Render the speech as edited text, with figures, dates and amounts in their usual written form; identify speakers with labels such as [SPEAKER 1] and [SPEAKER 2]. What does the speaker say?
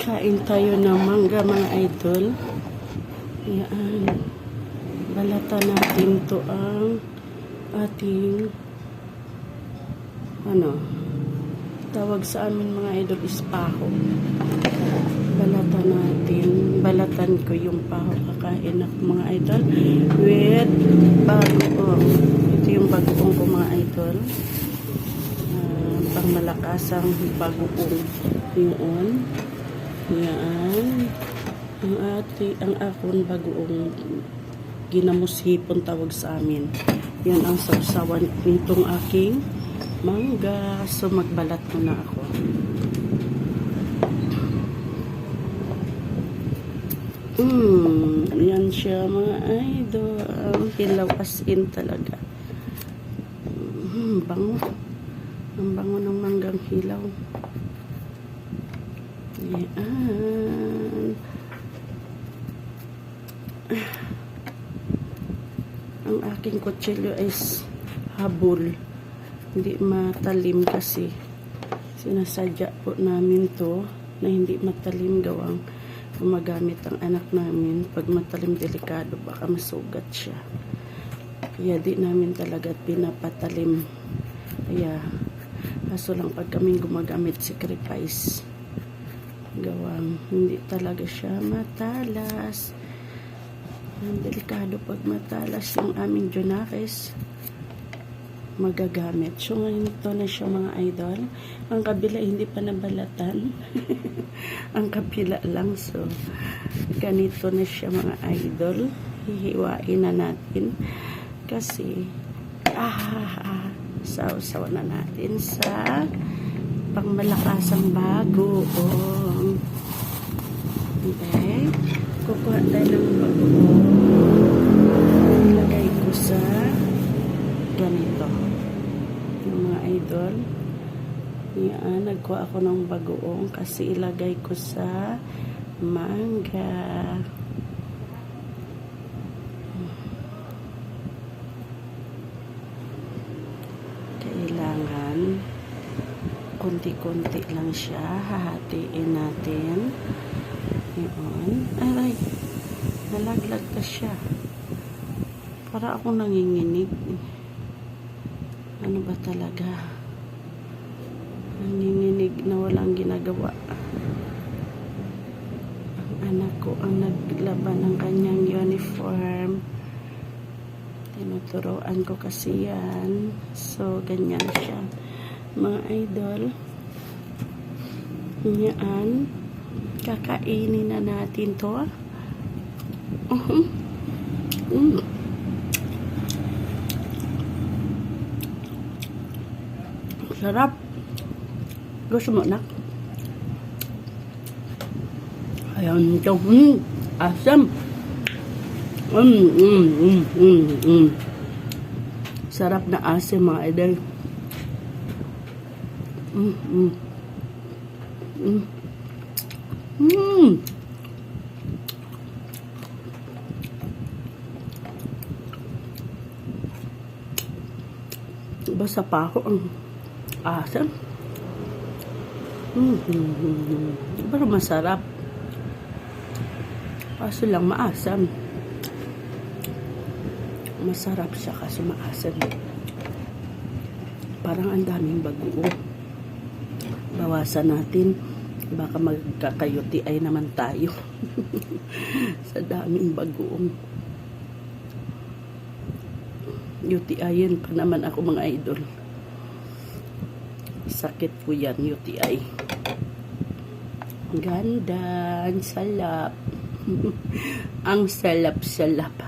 [SPEAKER 1] Kain tayo ng mangga, mga idol. Yan. Balata natin to ang ating tawag sa amin mga idol is paho. Balata natin. Balatan ko yung paho. Kakain ako mga idol with bagoong. Ito yung bagoong ko mga idol. Pang malakasang bagoong yun. Yan. Ang akong bagoong ginamushipon tawag sa amin. Yan ang sausawan nitong aking mangga. So magbalat muna ako. Yan siya mga idol. Hilaw as in talaga. Bango. Ang bango ng manggang hilaw. Yan. Ang aking kutsilyo is habol. Hindi matalim kasi sinasadya po namin to na hindi matalim gawang gumagamit ang anak namin. Pag matalim, delikado, baka masugat siya. Kaya di namin talaga pinapatalim. Kaya kaso lang pag kaming gumagamit sacrifice gawang hindi talaga siya matalas. Ang delikado pag matalas yung aming junakis magagamit. So ngayon ito na siya mga idol. Ang kabila hindi pa nabalatan. Ang kapila lang. So ganito na siya mga idol. Hihiwain na natin kasi sausaw na natin sa pangmalakasang bagoong. Okay. Kukuha tayo ng bagoong. Ilagay ko sa ganito. Yung mga idol. Yan. Nagkuha ako ng bagoong kasi ilagay ko sa mangga. Kailangan konti-konti lang siya. Hahatiin natin. Yun. Ay, nalaglag na siya. Para akong nanginginig. Ano ba talaga? Nanginginig na walang ginagawa. Ang anak ko ang naglaban ng kanyang uniform. Tinuturoan ko kasi yan. So, ganyan siya. Mga idol. Yan. Kakainin na natin to. Sarap. Gusto mo, nak? Ayan ito. Asam. Sarap na asim mga idol. Basta pa ako ang asam. Pero masarap. Kaso lang maasam. Masarap siya kasi maasam. Parang ang daming bagoong. Bawasan natin. Baka magkakayuti ay naman tayo. Sa daming bagoong. UTI-in pa naman ako mga idol. Sakit ko yan, UTI. Ganda. Ang salap. Ang salap-salap.